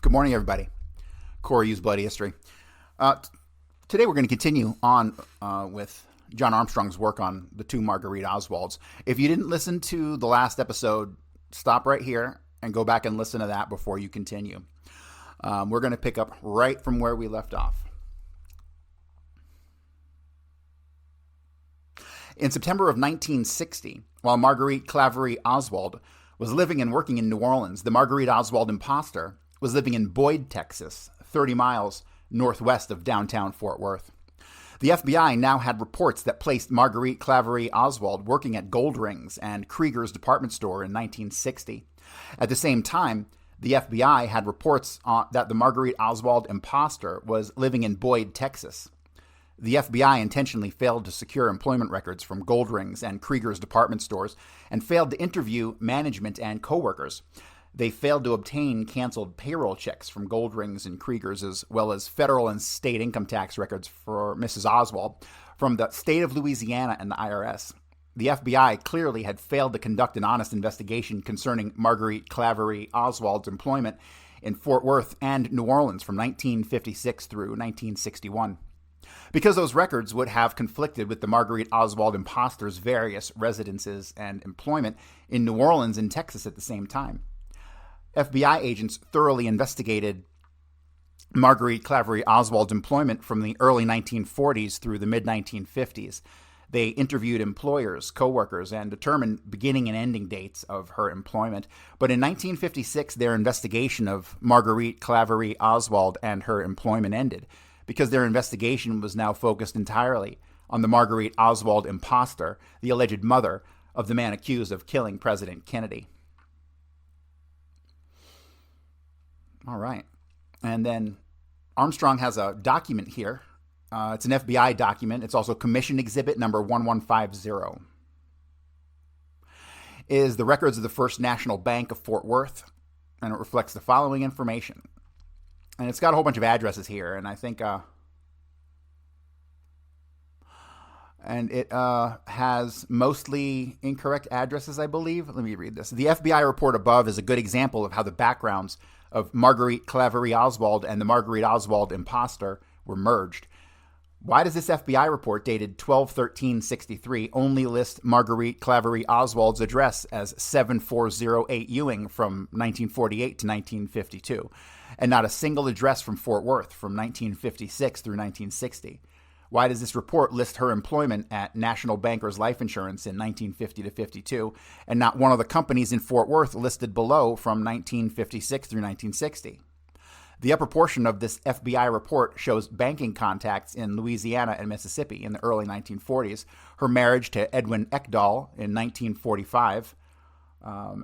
Good morning, everybody. Corey Hughes, Bloody History. Today we're going to continue on with John Armstrong's work on the two Marguerite Oswalds. If you didn't listen to the last episode, stop right here and go back and listen to that before you continue. We're going to pick up right from where we left off. In September of 1960, while Marguerite Claverie Oswald was living and working in New Orleans, the Marguerite Oswald imposter was living in Boyd, Texas, 30 miles northwest of downtown Fort Worth. The FBI now had reports that placed Marguerite Claverie Oswald working at Gold Rings and Krieger's department store in 1960. At the same time, the FBI had reports that the Marguerite Oswald imposter was living in Boyd, Texas. The FBI intentionally failed to secure employment records from Gold Rings and Krieger's department stores and failed to interview management and coworkers. They failed to obtain canceled payroll checks from Gold Rings and Krieger's, as well as federal and state income tax records for Mrs. Oswald from the state of Louisiana and the IRS. The FBI clearly had failed to conduct an honest investigation concerning Marguerite Claverie Oswald's employment in Fort Worth and New Orleans from 1956 through 1961. Because those records would have conflicted with the Marguerite Oswald imposter's various residences and employment in New Orleans and Texas at the same time. FBI agents thoroughly investigated Marguerite Claverie Oswald's employment from the early 1940s through the mid-1950s. They interviewed employers, coworkers, and determined beginning and ending dates of her employment. But in 1956, their investigation of Marguerite Claverie Oswald and her employment ended, because their investigation was now focused entirely on the Marguerite Oswald imposter, the alleged mother of the man accused of killing President Kennedy. All right. And then Armstrong has a document here. It's an FBI document. It's also Commission Exhibit number 1150. It is the records of the First National Bank of Fort Worth, and it reflects the following information. And it's got a whole bunch of addresses here, and I think, and it has mostly incorrect addresses, I believe. Let me read this. The FBI report above is a good example of how the backgrounds of Marguerite Claverie Oswald and the Marguerite Oswald imposter were merged. Why does this FBI report dated 12/13/63 only list Marguerite Claverie Oswald's address as 7408 Ewing from 1948 to 1952, and not a single address from Fort Worth from 1956 through 1960? Why does this report list her employment at National Bankers Life Insurance in 1950 to 52, and not one of the companies in Fort Worth listed below from 1956 through 1960? The upper portion of this FBI report shows banking contacts in Louisiana and Mississippi in the early 1940s, her marriage to Edwin Ekdahl in 1945,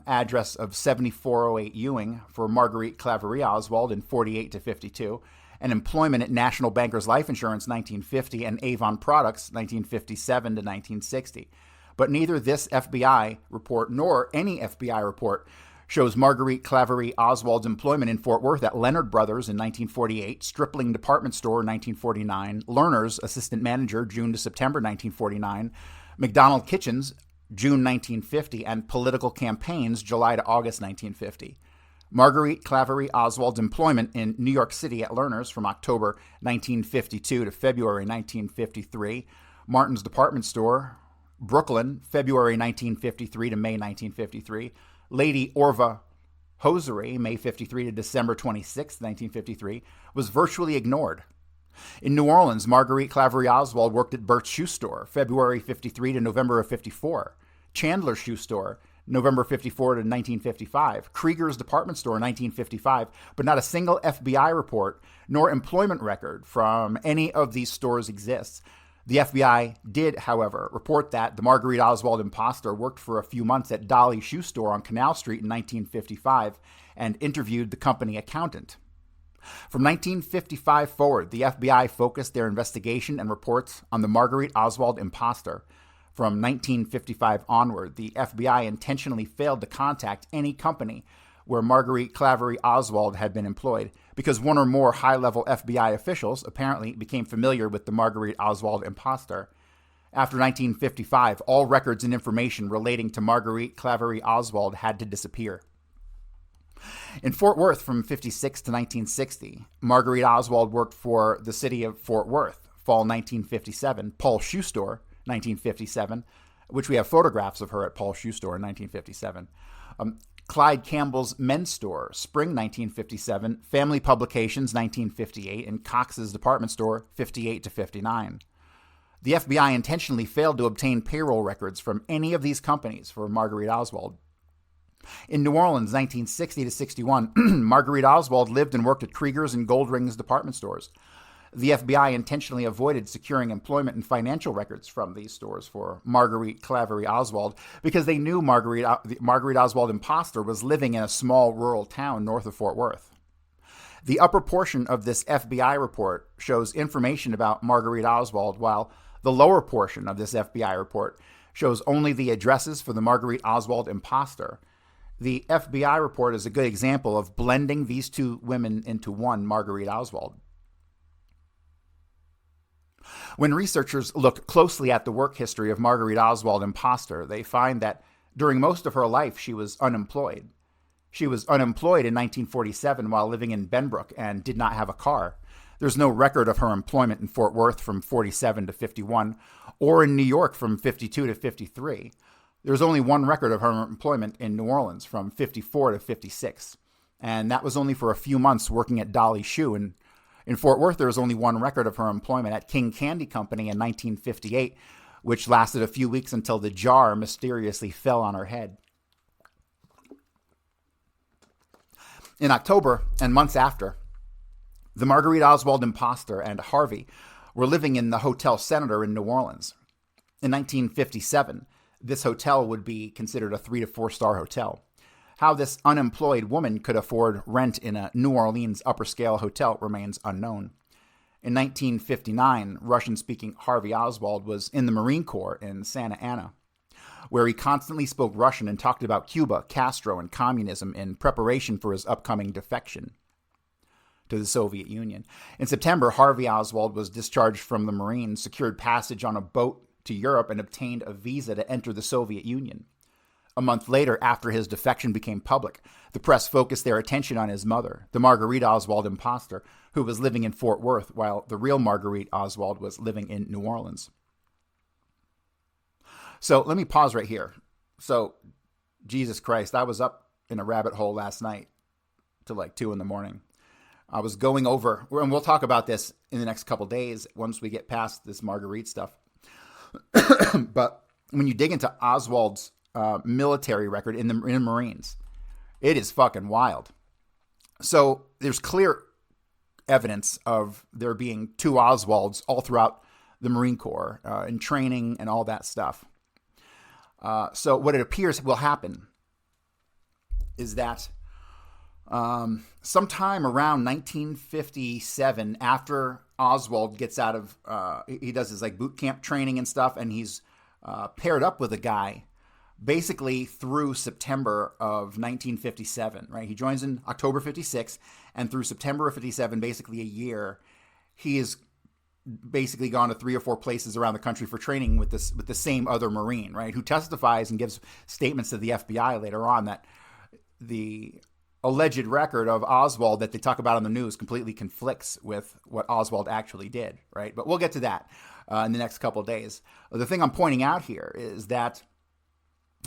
address of 7408 Ewing for Marguerite Claverie Oswald in 48 to 52, and employment at National Bankers Life Insurance 1950 and Avon Products 1957 to 1960. But neither this FBI report nor any FBI report shows Marguerite Claverie Oswald's employment in Fort Worth at Leonard Brothers in 1948, Stripling Department Store 1949, Lerner's assistant manager June to September 1949, McDonald Kitchens June 1950, and Political Campaigns July to August 1950. Marguerite Claverie Oswald's employment in New York City at Lerner's from October 1952 to February 1953, Martin's Department Store, Brooklyn, February 1953 to May 1953, Lady Orva Hosiery, May 53 to December 26, 1953, was virtually ignored. In New Orleans, Marguerite Claverie Oswald worked at Burt's Shoe Store, February 53 to November of 54, Chandler's Shoe Store, November 54 to 1955, Krieger's Department Store, 1955, but not a single FBI report nor employment record from any of these stores exists. The FBI did, however, report that the Marguerite Oswald imposter worked for a few months at Dolly's Shoe Store on Canal Street in 1955 and interviewed the company accountant. From 1955 forward, the FBI focused their investigation and reports on the Marguerite Oswald imposter. From 1955 onward, the FBI intentionally failed to contact any company where Marguerite Claverie Oswald had been employed, because one or more high-level FBI officials apparently became familiar with the Marguerite Oswald imposter. After 1955, all records and information relating to Marguerite Claverie Oswald had to disappear. In Fort Worth from 56 to 1960, Marguerite Oswald worked for the city of Fort Worth, fall 1957, Paul Shoe Store, 1957, which we have photographs of her at Paul Shoe Store in 1957. Clyde Campbell's Men's Store, spring 1957, Family Publications 1958, and Cox's Department Store 58 to 59. The FBI intentionally failed to obtain payroll records from any of these companies for Marguerite Oswald. In New Orleans, 1960 to 61, Marguerite Oswald lived and worked at Krieger's and Goldring's department stores. The FBI intentionally avoided securing employment and financial records from these stores for Marguerite Claverie Oswald because they knew Marguerite Oswald imposter was living in a small rural town north of Fort Worth. The upper portion of this FBI report shows information about Marguerite Oswald, while the lower portion of this FBI report shows only the addresses for the Marguerite Oswald imposter. The FBI report is a good example of blending these two women into one Marguerite Oswald. When researchers look closely at the work history of Marguerite Oswald imposter, they find that during most of her life she was unemployed. She was unemployed in 1947 while living in Benbrook and did not have a car. There's no record of her employment in Fort Worth from 47 to 51 or in New York from 52 to 53. There's only one record of her employment in New Orleans from 54 to 56, and that was only for a few months working at Dolly Shoe. And in Fort Worth, there was only one record of her employment at King Candy Company in 1958, which lasted a few weeks until the jar mysteriously fell on her head. In October and months after, the Marguerite Oswald imposter and Harvey were living in the Hotel Senator in New Orleans. In 1957, this hotel would be considered a 3 to 4 star hotel. How this unemployed woman could afford rent in a New Orleans upper scale hotel remains unknown. In 1959, Russian-speaking Harvey Oswald was in the Marine Corps in Santa Ana, where he constantly spoke Russian and talked about Cuba, Castro, and communism in preparation for his upcoming defection to the Soviet Union. In September, Harvey Oswald was discharged from the Marines, secured passage on a boat to Europe, and obtained a visa to enter the Soviet Union. A month later, after his defection became public, the press focused their attention on his mother, the Marguerite Oswald imposter, who was living in Fort Worth, while the real Marguerite Oswald was living in New Orleans. So let me pause right here. So, Jesus Christ, I was up in a rabbit hole last night till like 2 a.m. I was going over, and we'll talk about this in the next couple days once we get past this Marguerite stuff. But when you dig into Oswald's military record in the Marines, it is fucking wild. So there's clear evidence of there being 2 Oswalds all throughout the Marine Corps in training and all that stuff. So what it appears will happen is that sometime around 1957, after Oswald gets out of, he does his like boot camp training and stuff, and he's paired up with a guy basically through September of 1957, right? He joins in October 56, and through September of 57, basically a year, he is basically gone to 3 or 4 places around the country for training with the same other Marine, right? Who testifies and gives statements to the FBI later on that the alleged record of Oswald that they talk about on the news completely conflicts with what Oswald actually did, right? But we'll get to that in the next couple of days. The thing I'm pointing out here is that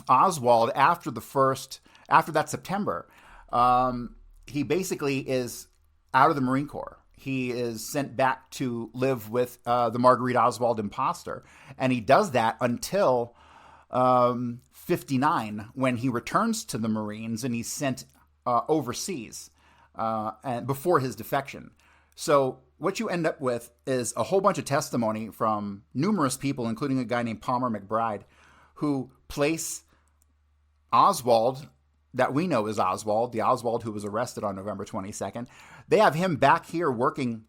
Oswald, after that September, he basically is out of the Marine Corps. He is sent back to live with the Marguerite Oswald imposter, and he does that until 59, when he returns to the Marines and he's sent overseas and before his defection. So what you end up with is a whole bunch of testimony from numerous people, including a guy named Palmer McBride, who place Oswald, that we know is Oswald, the Oswald who was arrested on November 22nd. They have him back here working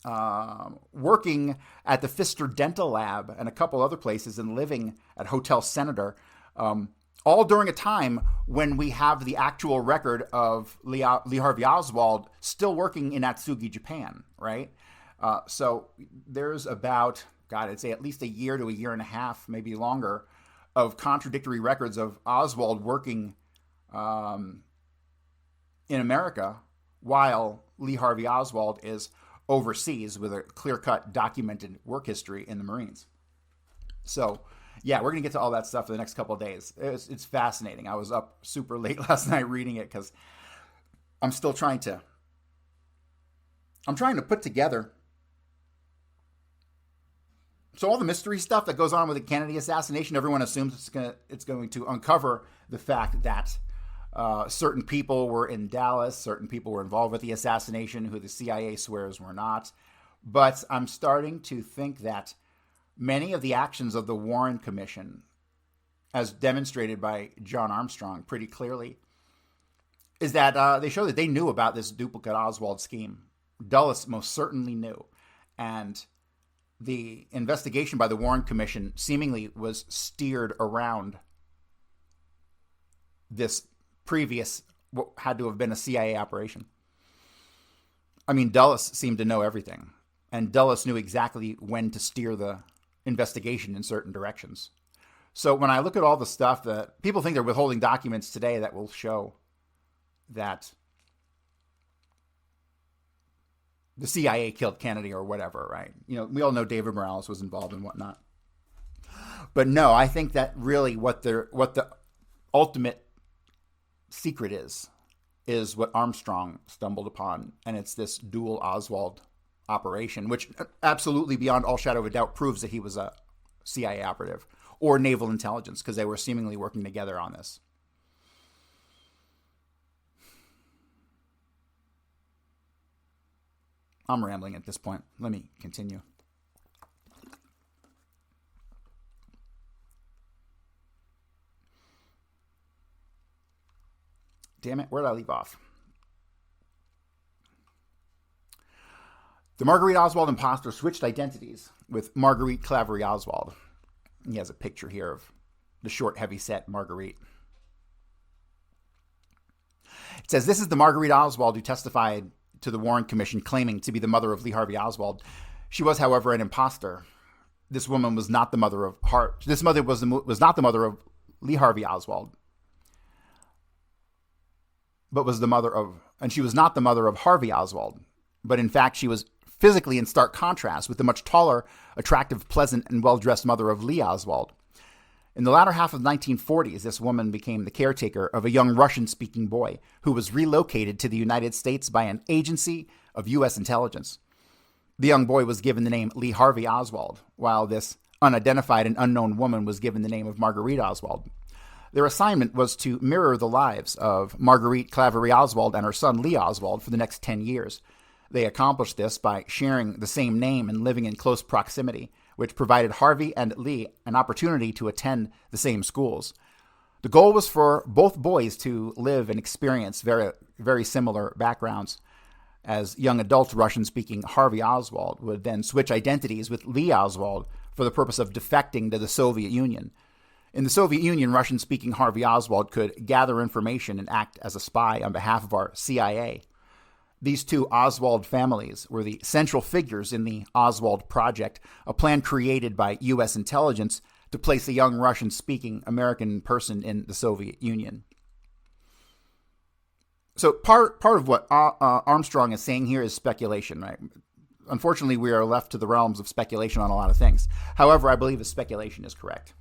at the Pfister Dental Lab and a couple other places, and living at Hotel Senator, all during a time when we have the actual record of Lee Harvey Oswald still working in Atsugi, Japan, right? So there's about, I'd say at least a year to a year and a half, maybe longer, of contradictory records of Oswald working in America, while Lee Harvey Oswald is overseas with a clear-cut documented work history in the Marines. So, yeah, we're going to get to all that stuff in the next couple of days. It's fascinating. I was up super late last night reading it because I'm trying to put together so all the mystery stuff that goes on with the Kennedy assassination. Everyone assumes it's going to uncover the fact that certain people were in Dallas, certain people were involved with the assassination, who the CIA swears were not. But I'm starting to think that many of the actions of the Warren Commission, as demonstrated by John Armstrong pretty clearly, is that they show that they knew about this duplicate Oswald scheme. Dulles most certainly knew. And the investigation by the Warren Commission seemingly was steered around this previous, what had to have been a CIA operation. I mean, Dulles seemed to know everything. And Dulles knew exactly when to steer the investigation in certain directions. So when I look at all the stuff that people think they're withholding documents today that will show that the CIA killed Kennedy or whatever, right? You know, we all know David Morales was involved and whatnot. But no, I think that really what the ultimate secret is what Armstrong stumbled upon, and it's this dual Oswald operation, which absolutely beyond all shadow of a doubt proves that he was a CIA operative or naval intelligence, because they were seemingly working together on this. I'm rambling at this point. Let me continue. Damn it, where did I leave off? The Marguerite Oswald imposter switched identities with Marguerite Claverie Oswald. He has a picture here of the short, heavy-set Marguerite. It says, this is the Marguerite Oswald who testified to the Warren Commission claiming to be the mother of Lee Harvey Oswald. She was, however, an imposter. This woman was not the mother of this mother was not the mother of Lee Harvey Oswald, but was the mother of, and she was not the mother of Harvey Oswald, but in fact she was physically in stark contrast with the much taller, attractive, pleasant, and well-dressed mother of Lee Oswald. In the latter half of the 1940s, this woman became the caretaker of a young Russian-speaking boy who was relocated to the United States by an agency of U.S. intelligence. The young boy was given the name Lee Harvey Oswald, while this unidentified and unknown woman was given the name of Marguerite Oswald. Their assignment was to mirror the lives of Marguerite Claverie Oswald and her son Lee Oswald for the next 10 years. They accomplished this by sharing the same name and living in close proximity, which provided Harvey and Lee an opportunity to attend the same schools. The goal was for both boys to live and experience very, very similar backgrounds. As young adult Russian-speaking Harvey Oswald would then switch identities with Lee Oswald for the purpose of defecting to the Soviet Union. In the Soviet Union, Russian-speaking Harvey Oswald could gather information and act as a spy on behalf of our CIA. These two Oswald families were the central figures in the Oswald Project, a plan created by U.S. intelligence to place a young Russian-speaking American person in the Soviet Union. So part of what Armstrong is saying here is speculation, right? Unfortunately, we are left to the realms of speculation on a lot of things. However, I believe his speculation is correct.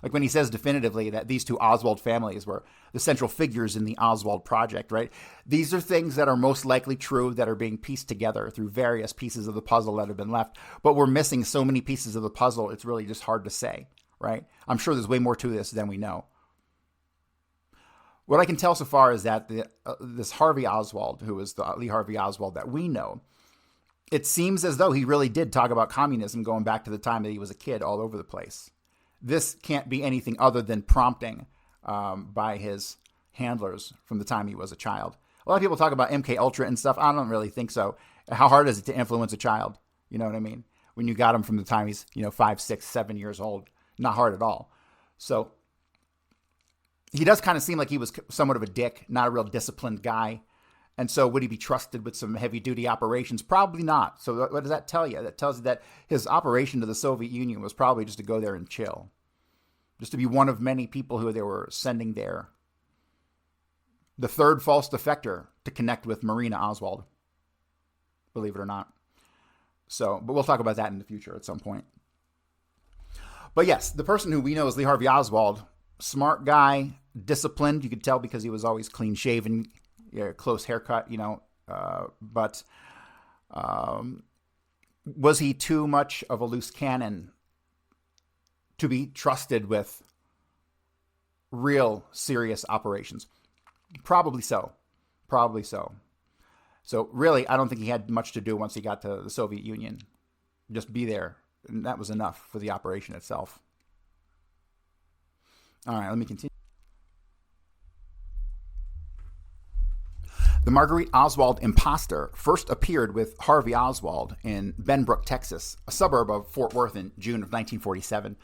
Like when he says definitively that these two Oswald families were the central figures in the Oswald Project, right? These are things that are most likely true that are being pieced together through various pieces of the puzzle that have been left. But we're missing so many pieces of the puzzle, it's really just hard to say, right? I'm sure there's way more to this than we know. What I can tell so far is that this Harvey Oswald, who is the Lee Harvey Oswald that we know, it seems as though he really did talk about communism going back to the time that he was a kid all over the place. This can't be anything other than prompting by his handlers from the time he was a child. A lot of people talk about MK Ultra and stuff. I don't really think so. How hard is it to influence a child? You know what I mean? When you got him from the time he's 5, 6, 7 years old, not hard at all. So he does kind of seem like he was somewhat of a dick, not a real disciplined guy. And so would he be trusted with some heavy-duty operations? Probably not. So what does that tell you? That tells you that his operation to the Soviet Union was probably just to go there and chill. Just to be one of many people who they were sending there the third false defector to connect with Marina Oswald, believe it or not. So, but we'll talk about that in the future at some point. But yes, the person who we know as Lee Harvey Oswald, smart guy, disciplined. You could tell because he was always clean shaven, close haircut, but was he too much of a loose cannon to be trusted with real serious operations? Probably so. Probably so. So really, I don't think he had much to do once he got to the Soviet Union. Just be there. And that was enough for the operation itself. All right, let me continue. The Marguerite Oswald imposter first appeared with Harvey Oswald in Benbrook, Texas, a suburb of Fort Worth, in June of 1947.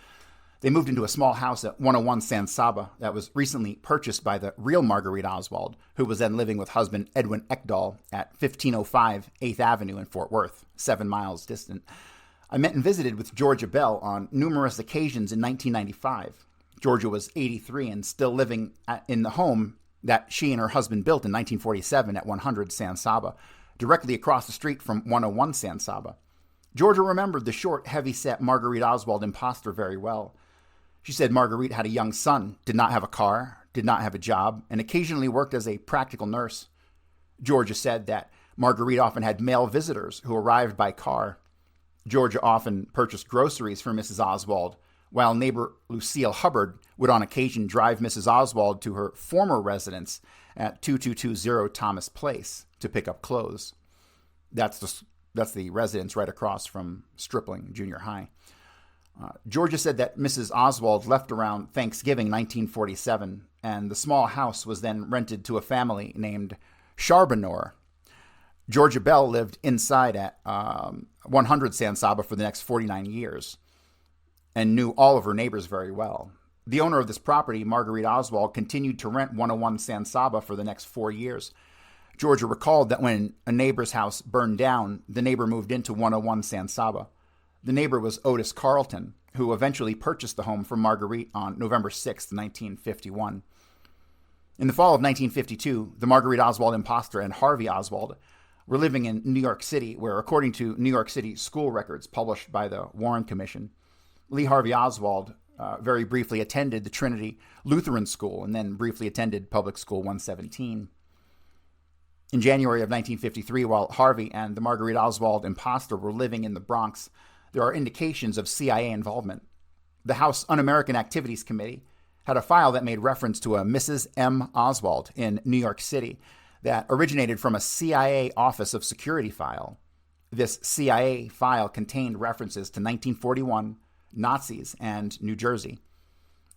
They moved into a small house at 101 San Saba that was recently purchased by the real Marguerite Oswald, who was then living with husband Edwin Ekdahl at 1505 8th Avenue in Fort Worth, 7 miles distant. I met and visited with Georgia Bell on numerous occasions in 1995. Georgia was 83 and still living in the home that she and her husband built in 1947 at 100 San Saba, directly across the street from 101 San Saba. Georgia remembered the short, heavy-set Marguerite Oswald imposter very well. She said Marguerite had a young son, did not have a car, did not have a job, and occasionally worked as a practical nurse. Georgia said that Marguerite often had male visitors who arrived by car. Georgia often purchased groceries for Mrs. Oswald, while neighbor Lucille Hubbard would on occasion drive Mrs. Oswald to her former residence at 2220 Thomas Place to pick up clothes. That's the residence right across from Stripling Junior High. Georgia said that Mrs. Oswald left around Thanksgiving 1947, and the small house was then rented to a family named Charbonneau. Georgia Bell lived inside at 100 San Saba for the next 49 years and knew all of her neighbors very well. The owner of this property, Marguerite Oswald, continued to rent 101 San Saba for the next 4 years. Georgia recalled that when a neighbor's house burned down, the neighbor moved into 101 San Saba. The neighbor was Otis Carlton, who eventually purchased the home from Marguerite on November 6, 1951. In the fall of 1952, the Marguerite Oswald imposter and Harvey Oswald were living in New York City, where, according to New York City school records published by the Warren Commission, Lee Harvey Oswald very briefly attended the Trinity Lutheran School and then briefly attended Public School 117. In January of 1953, while Harvey and the Marguerite Oswald imposter were living in the Bronx, there are indications of CIA involvement. The House Un-American Activities Committee had a file that made reference to a Mrs. M. Oswald in New York City that originated from a CIA Office of Security file. This CIA file contained references to 1941, Nazis, and New Jersey.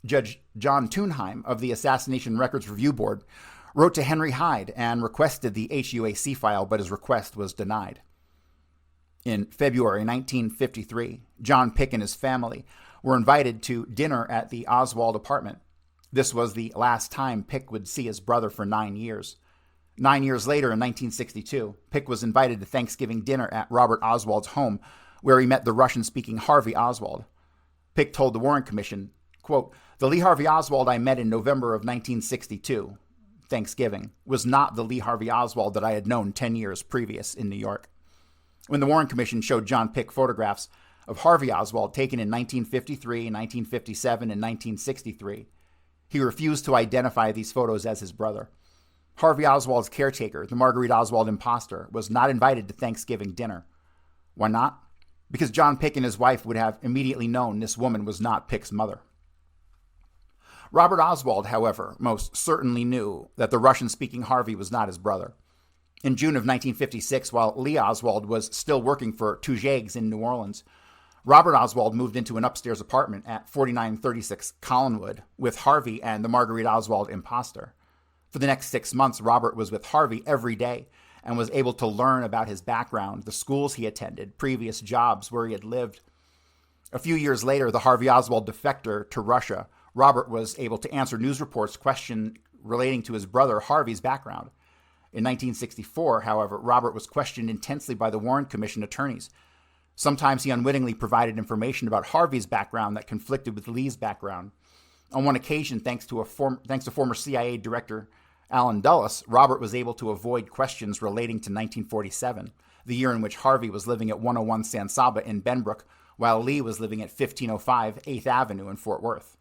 Judge John Thunheim of the Assassination Records Review Board wrote to Henry Hyde and requested the HUAC file, but his request was denied. In February 1953, John Pick and his family were invited to dinner at the Oswald apartment. This was the last time Pick would see his brother for 9 years. 9 years later, in 1962, Pick was invited to Thanksgiving dinner at Robert Oswald's home, where he met the Russian-speaking Harvey Oswald. Pick told the Warren Commission, quote, "The Lee Harvey Oswald I met in November of 1962, Thanksgiving, was not the Lee Harvey Oswald that I had known 10 years previous in New York." When the Warren Commission showed John Pick photographs of Harvey Oswald taken in 1953, 1957, and 1963, he refused to identify these photos as his brother. Harvey Oswald's caretaker, the Marguerite Oswald imposter, was not invited to Thanksgiving dinner. Why not? Because John Pick and his wife would have immediately known this woman was not Pick's mother. Robert Oswald, however, most certainly knew that the Russian-speaking Harvey was not his brother. In June of 1956, while Lee Oswald was still working for Tujagues in New Orleans, Robert Oswald moved into an upstairs apartment at 4936 Collinwood with Harvey and the Marguerite Oswald imposter. For the next 6 months, Robert was with Harvey every day and was able to learn about his background, the schools he attended, previous jobs where he had lived. A few years later, the Harvey Oswald defector to Russia, Robert was able to answer news reports questioned relating to his brother Harvey's background. In 1964, however, Robert was questioned intensely by the Warren Commission attorneys. Sometimes he unwittingly provided information about Harvey's background that conflicted with Lee's background. On one occasion, thanks to former CIA Director Alan Dulles, Robert was able to avoid questions relating to 1947, the year in which Harvey was living at 101 San Saba in Benbrook, while Lee was living at 1505 8th Avenue in Fort Worth.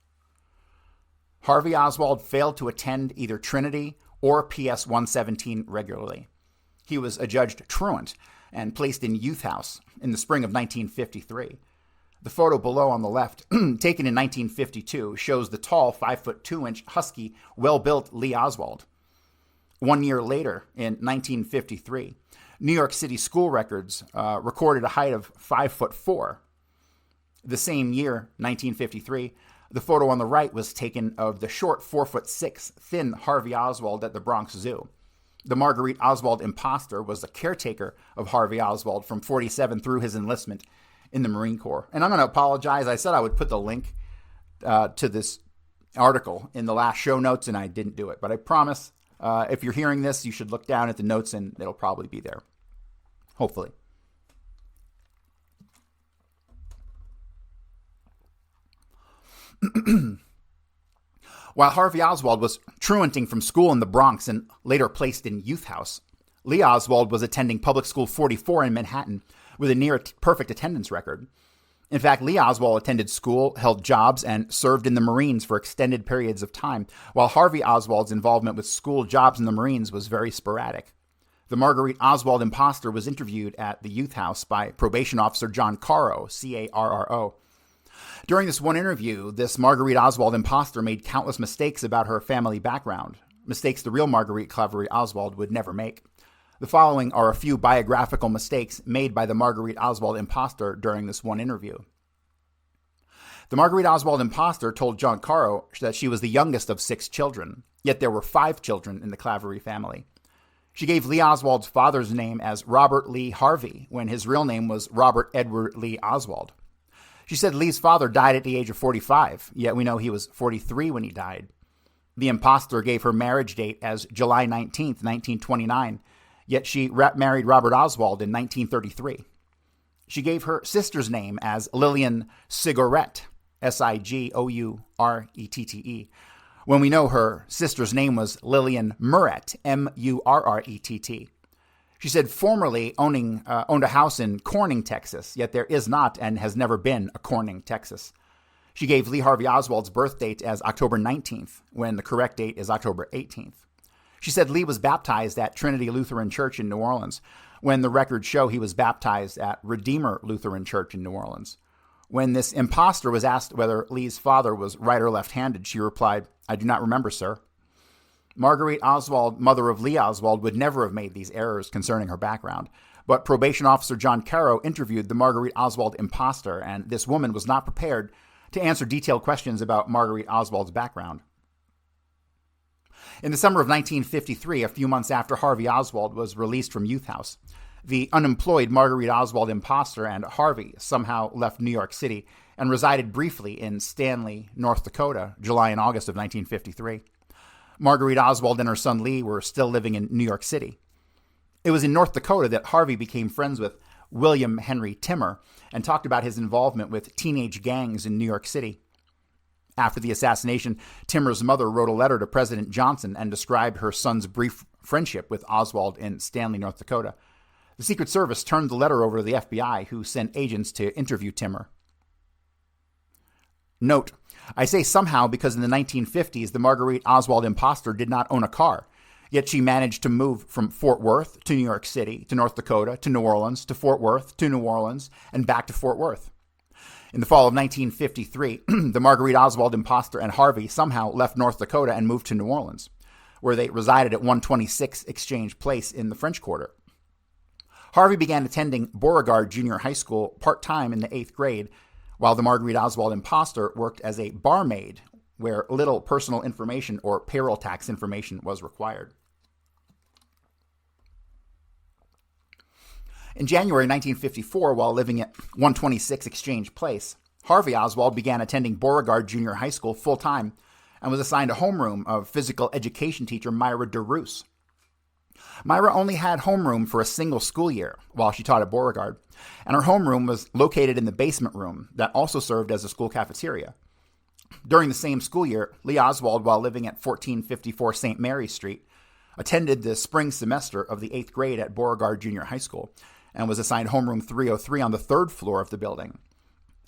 Harvey Oswald failed to attend either Trinity or PS 117 regularly. He was adjudged truant and placed in youth house in the spring of 1953. The photo below on the left, taken in 1952, shows the tall 5'2" husky, well-built Lee Oswald. 1 year later, in 1953, New York City school records recorded a height of 5'4". The same year, 1953, the photo on the right was taken of the short 4'6", thin Harvey Oswald at the Bronx Zoo. The Marguerite Oswald imposter was the caretaker of Harvey Oswald from 47 through his enlistment in the Marine Corps. And I'm going to apologize. I said I would put the link to this article in the last show notes, and I didn't do it. But I promise, if you're hearing this, you should look down at the notes, and it'll probably be there. Hopefully. While Harvey Oswald was truanting from school in the Bronx and later placed in youth house, Lee Oswald was attending Public School 44 in Manhattan with a near-perfect attendance record. In fact, Lee Oswald attended school, held jobs, and served in the Marines for extended periods of time, while Harvey Oswald's involvement with school, jobs, and the Marines was very sporadic. The Marguerite Oswald imposter was interviewed at the youth house by probation officer John Carro, C-A-R-R-O. During this one interview, this Marguerite Oswald imposter made countless mistakes about her family background, mistakes the real Marguerite Claverie Oswald would never make. The following are a few biographical mistakes made by the Marguerite Oswald imposter during this one interview. The Marguerite Oswald imposter told John Carro that she was the youngest of 6 children, yet there were 5 children in the Claverie family. She gave Lee Oswald's father's name as Robert Lee Harvey, when his real name was Robert Edward Lee Oswald. She said Lee's father died at the age of 45, yet we know he was 43 when he died. The imposter gave her marriage date as July 19, 1929, yet she married Robert Oswald in 1933. She gave her sister's name as Lillian Sigorette, Sigourette, when we know her sister's name was Lillian Murrett, Murrett. She said formerly owned a house in Corning, Texas, yet there is not and has never been a Corning, Texas. She gave Lee Harvey Oswald's birth date as October 19th, when the correct date is October 18th. She said Lee was baptized at Trinity Lutheran Church in New Orleans, when the records show he was baptized at Redeemer Lutheran Church in New Orleans. When this imposter was asked whether Lee's father was right or left-handed, she replied, "I do not remember, sir." Marguerite Oswald, mother of Lee Oswald, would never have made these errors concerning her background. But probation officer John Carro interviewed the Marguerite Oswald imposter, and this woman was not prepared to answer detailed questions about Marguerite Oswald's background. In the summer of 1953, a few months after Harvey Oswald was released from youth house, the unemployed Marguerite Oswald imposter and Harvey somehow left New York City and resided briefly in Stanley, North Dakota, July and August of 1953. Marguerite Oswald and her son Lee were still living in New York City. It was in North Dakota that Harvey became friends with William Henry Timmer and talked about his involvement with teenage gangs in New York City. After the assassination, Timmer's mother wrote a letter to President Johnson and described her son's brief friendship with Oswald in Stanley, North Dakota. The Secret Service turned the letter over to the FBI, who sent agents to interview Timmer. Note, I say somehow because in the 1950s, the Marguerite Oswald imposter did not own a car, yet she managed to move from Fort Worth to New York City, to North Dakota, to New Orleans, to Fort Worth, to New Orleans, and back to Fort Worth. In the fall of 1953, the Marguerite Oswald imposter and Harvey somehow left North Dakota and moved to New Orleans, where they resided at 126 Exchange Place in the French Quarter. Harvey began attending Beauregard Junior High School part-time in the 8th grade, while the Marguerite Oswald imposter worked as a barmaid, where little personal information or payroll tax information was required. In January 1954, while living at 126 Exchange Place, Harvey Oswald began attending Beauregard Junior High School full-time and was assigned a homeroom of physical education teacher Myra DeRoos. Myra only had homeroom for a single school year while she taught at Beauregard, and her homeroom was located in the basement room that also served as a school cafeteria. During the same school year, Lee Oswald, while living at 1454 St. Mary Street, attended the spring semester of the 8th grade at Beauregard Junior High School and was assigned homeroom 303 on the 3rd floor of the building.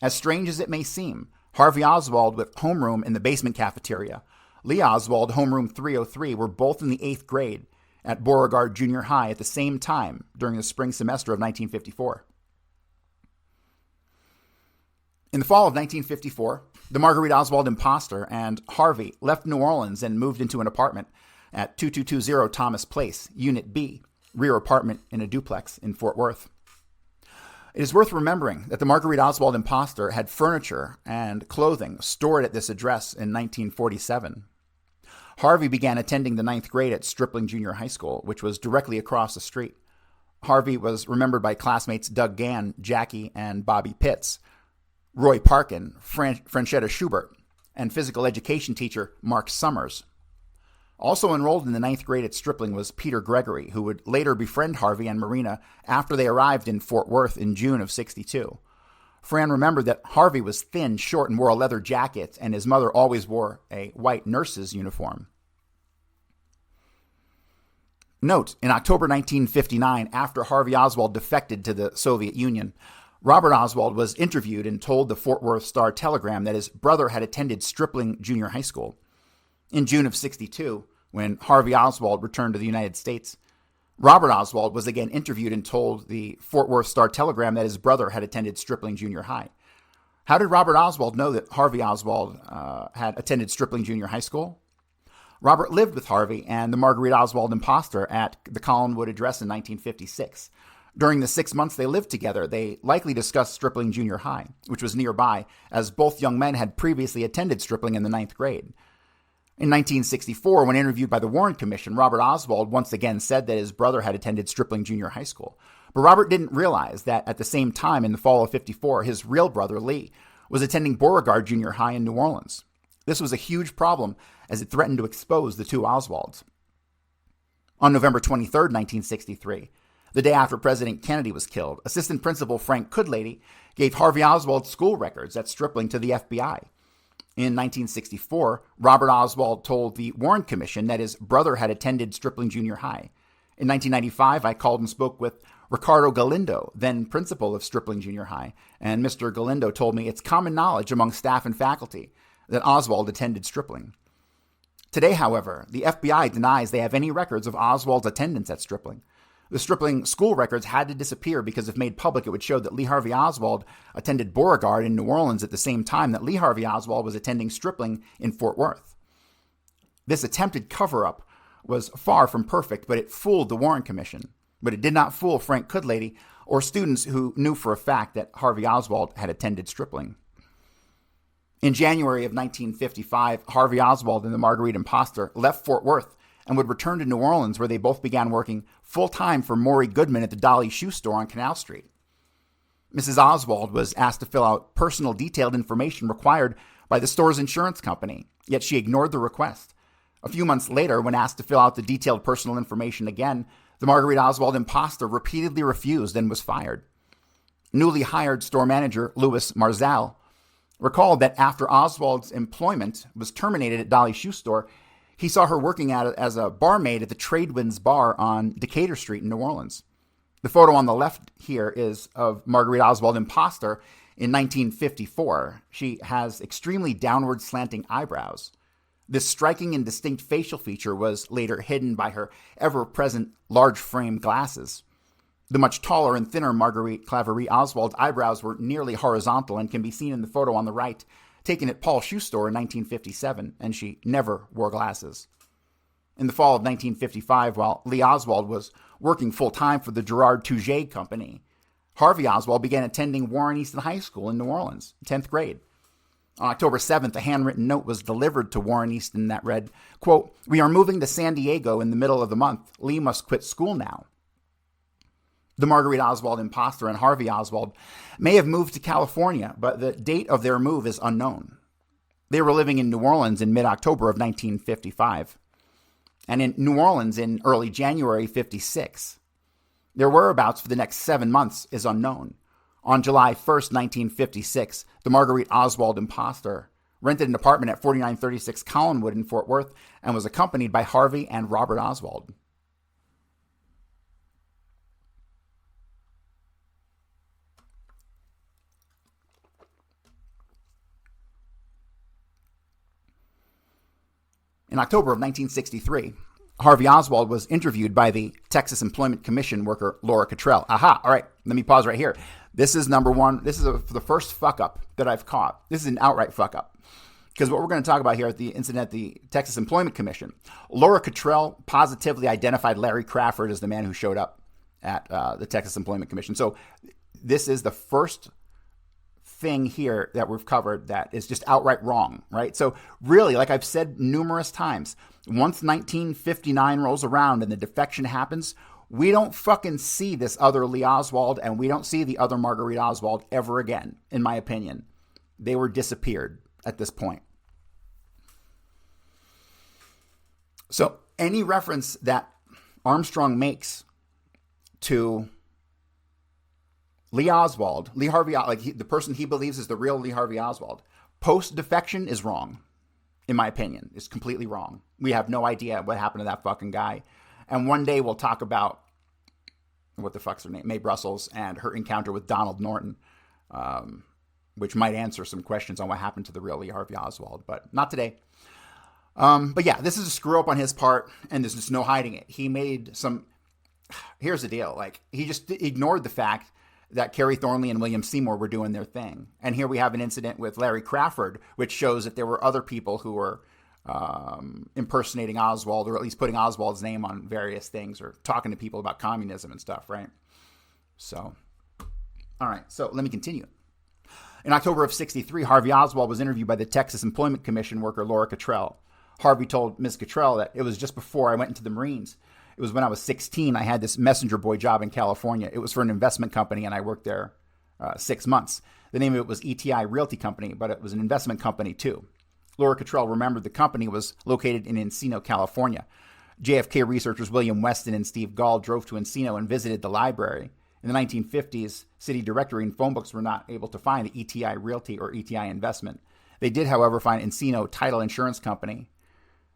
As strange as it may seem, Harvey Oswald with homeroom in the basement cafeteria, Lee Oswald, homeroom 303, were both in the 8th grade at Beauregard Junior High at the same time during the spring semester of 1954. In the fall of 1954, the Marguerite Oswald imposter and Harvey left New Orleans and moved into an apartment at 2220 Thomas Place, Unit B, rear apartment in a duplex in Fort Worth. It is worth remembering that the Marguerite Oswald imposter had furniture and clothing stored at this address in 1947. Harvey began attending the 9th grade at Stripling Junior High School, which was directly across the street. Harvey was remembered by classmates Doug Gann, Jackie, and Bobby Pitts, Roy Parkin, Franchetta Schubert, and physical education teacher Mark Summers. Also enrolled in the 9th grade at Stripling was Peter Gregory, who would later befriend Harvey and Marina after they arrived in Fort Worth in June of '62. Fran remembered that Harvey was thin, short, and wore a leather jacket, and his mother always wore a white nurse's uniform. Note, in October 1959, after Harvey Oswald defected to the Soviet Union, Robert Oswald was interviewed and told the Fort Worth Star-Telegram that his brother had attended Stripling Junior High School. In June of '62, when Harvey Oswald returned to the United States, Robert Oswald was again interviewed and told the Fort Worth Star-Telegram that his brother had attended Stripling Junior High. How did Robert Oswald know that Harvey Oswald had attended Stripling Junior High School? Robert lived with Harvey and the Marguerite Oswald imposter at the Collinwood address in 1956. During the 6 months they lived together, they likely discussed Stripling Junior High, which was nearby, as both young men had previously attended Stripling in the 9th grade. In 1964, when interviewed by the Warren Commission, Robert Oswald once again said that his brother had attended Stripling Junior High School. But Robert didn't realize that at the same time, in the fall of '54, his real brother, Lee, was attending Beauregard Junior High in New Orleans. This was a huge problem, as it threatened to expose the two Oswalds. On November 23, 1963, the day after President Kennedy was killed, Assistant Principal Frank Coodlady gave Harvey Oswald's school records at Stripling to the FBI. In 1964, Robert Oswald told the Warren Commission that his brother had attended Stripling Junior High. In 1995, I called and spoke with Ricardo Galindo, then principal of Stripling Junior High, and Mr. Galindo told me it's common knowledge among staff and faculty that Oswald attended Stripling. Today, however, the FBI denies they have any records of Oswald's attendance at Stripling. The Stripling school records had to disappear because if made public, it would show that Lee Harvey Oswald attended Beauregard in New Orleans at the same time that Lee Harvey Oswald was attending Stripling in Fort Worth. This attempted cover-up was far from perfect, but it fooled the Warren Commission. But it did not fool Frank Coodlady or students who knew for a fact that Harvey Oswald had attended Stripling. In January of 1955, Harvey Oswald and the Marguerite imposter left Fort Worth and would return to New Orleans, where they both began working full-time for Maury Goodman at the Dolly Shoe Store on Canal Street. Mrs. Oswald was asked to fill out personal detailed information required by the store's insurance company, yet she ignored the request. A few months later, when asked to fill out the detailed personal information again, the Marguerite Oswald imposter repeatedly refused and was fired. Newly hired store manager Louis Marzal recalled that after Oswald's employment was terminated at Dolly Shoe Store, he saw her working as a barmaid at the Tradewinds Bar on Decatur Street in New Orleans. The photo on the left here is of Marguerite Oswald imposter in 1954. She has extremely downward slanting eyebrows. This striking and distinct facial feature was later hidden by her ever-present large-frame glasses. The much taller and thinner Marguerite Claverie Oswald's eyebrows were nearly horizontal and can be seen in the photo on the right, taken at Paul's Shoe Store in 1957, and she never wore glasses. In the fall of 1955, while Lee Oswald was working full-time for the Gerard Touget Company, Harvey Oswald began attending Warren Easton High School in New Orleans, 10th grade. On October 7th, a handwritten note was delivered to Warren Easton that read, quote, "We are moving to San Diego in the middle of the month. Lee must quit school now." The Marguerite Oswald imposter and Harvey Oswald may have moved to California, but the date of their move is unknown. They were living in New Orleans in mid-October of 1955, and in New Orleans in early January 56. Their whereabouts for the next 7 months is unknown. On July 1st, 1956, the Marguerite Oswald imposter rented an apartment at 4936 Collinwood in Fort Worth, and was accompanied by Harvey and Robert Oswald. In October of 1963, Harvey Oswald was interviewed by the Texas Employment Commission worker Laura Cottrell. Aha, all right, let me pause right here. This is number one. This is the first fuck up that I've caught. This is an outright fuck up. Because what we're going to talk about here at the incident at the Texas Employment Commission, Laura Cottrell positively identified Larry Crawford as the man who showed up at the Texas Employment Commission. So this is the first thing here that we've covered that is just outright wrong, right? So really, like I've said numerous times, once 1959 rolls around and the defection happens, we don't fucking see this other Lee Oswald and we don't see the other Marguerite Oswald ever again, in my opinion. They were disappeared at this point. So any reference that Armstrong makes to Lee Oswald, Lee Harvey, the person he believes is the real Lee Harvey Oswald, post-defection is wrong, in my opinion. It's completely wrong. We have no idea what happened to that fucking guy. And one day we'll talk about, what the fuck's her name, Mae Brussels, and her encounter with Donald Norton, which might answer some questions on what happened to the real Lee Harvey Oswald, but not today. But yeah, this is a screw up on his part, and there's just no hiding it. He made some, here's the deal, like, he just ignored the fact that Kerry Thornley and William Seymour were doing their thing. And here we have an incident with Larry Crawford, which shows that there were other people who were impersonating Oswald, or at least putting Oswald's name on various things, or talking to people about communism and stuff, right? So, all right, so let me continue. In October of 63, Harvey Oswald was interviewed by the Texas Employment Commission worker Laura Cottrell. Harvey told Ms. Cottrell that it was just before I went into the Marines. It was when I was 16. I had this messenger boy job in California. It was for an investment company, and I worked there 6 months. The name of it was ETI Realty Company, but it was an investment company too. Laura Cottrell remembered the company was located in Encino, California. JFK researchers William Weston and Steve Gall drove to Encino and visited the library. In the 1950s, city directory and phone books were not able to find the ETI Realty or ETI Investment. They did, however, find Encino Title Insurance Company,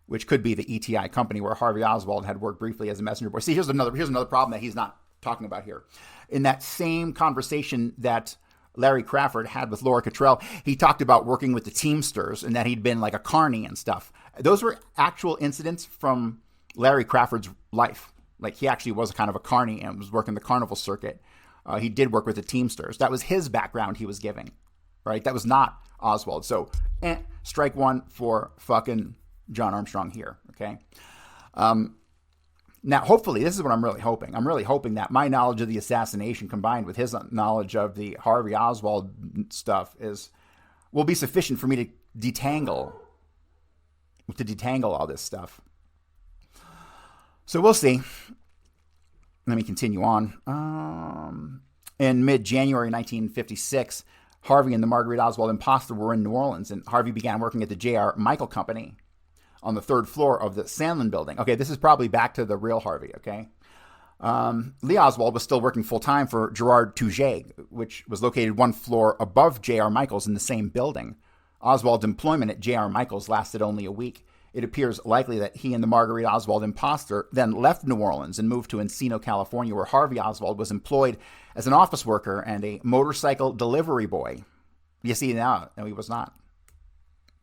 which could be the ETI company where Harvey Oswald had worked briefly as a messenger boy. See, here's another problem that he's not talking about here. In that same conversation that Larry Crawford had with Laura Cottrell, he talked about working with the Teamsters and that he'd been like a carny and stuff. Those were actual incidents from Larry Crawford's life. Like, he actually was kind of a carny and was working the carnival circuit. He did work with the Teamsters. That was his background he was giving, right? That was not Oswald. So, strike one for fucking John Armstrong here, okay? Now, hopefully, this is what I'm really hoping. I'm really hoping that my knowledge of the assassination combined with his knowledge of the Harvey Oswald stuff will be sufficient for me to detangle all this stuff. So we'll see. Let me continue on. In mid-January 1956, Harvey and the Marguerite Oswald imposter were in New Orleans, and Harvey began working at the J.R. Michael Company on the third floor of the Sandlin building. Okay, this is probably back to the real Harvey, okay? Lee Oswald was still working full-time for Gerard Touget, which was located one floor above J.R. Michael's in the same building. Oswald's employment at J.R. Michael's lasted only a week. It appears likely that he and the Marguerite Oswald imposter then left New Orleans and moved to Encino, California, where Harvey Oswald was employed as an office worker and a motorcycle delivery boy. You see now, no, he was not.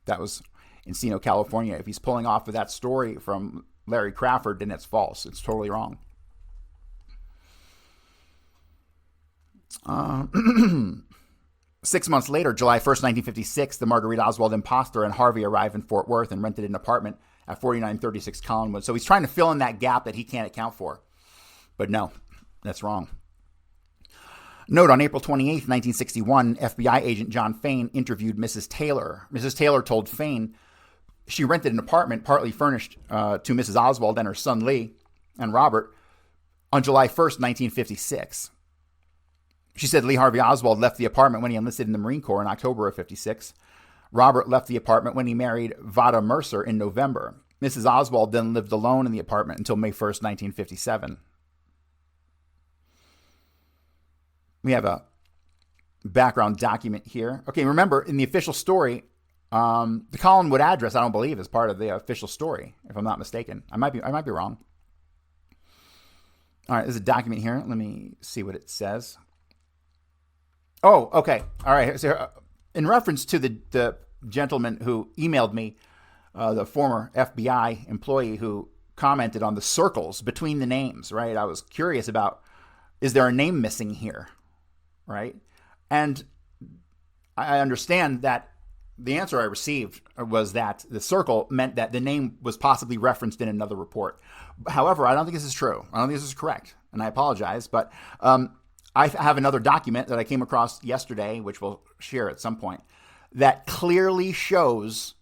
That was Encino, California. If he's pulling off of that story from Larry Crawford, then it's false. It's totally wrong. 6 months later, July 1st, 1956, the Marguerite Oswald imposter and Harvey arrived in Fort Worth and rented an apartment at 4936 Collinwood. So he's trying to fill in that gap that he can't account for. But no, that's wrong. Note, on April 28th, 1961, FBI agent John Fain interviewed Mrs. Taylor. Mrs. Taylor told Fain she rented an apartment partly furnished to Mrs. Oswald and her son Lee and Robert on July 1st, 1956. She said Lee Harvey Oswald left the apartment when he enlisted in the Marine Corps in October of 56. Robert left the apartment when he married Vada Mercer in November. Mrs. Oswald then lived alone in the apartment until May 1st, 1957. We have a background document here. Okay, remember, in the official story, The Collinwood address, I don't believe, is part of the official story, if I'm not mistaken. I might be wrong. All right, there's a document here. Let me see what it says. Oh, okay. All right. So, in reference to the gentleman who emailed me, the former FBI employee who commented on the circles between the names, right? I was curious about, is there a name missing here, right? And I understand that the answer I received was that the circle meant that the name was possibly referenced in another report. However, I don't think this is true. I don't think this is correct, and I apologize. But I have another document that I came across yesterday, which we'll share at some point, that clearly shows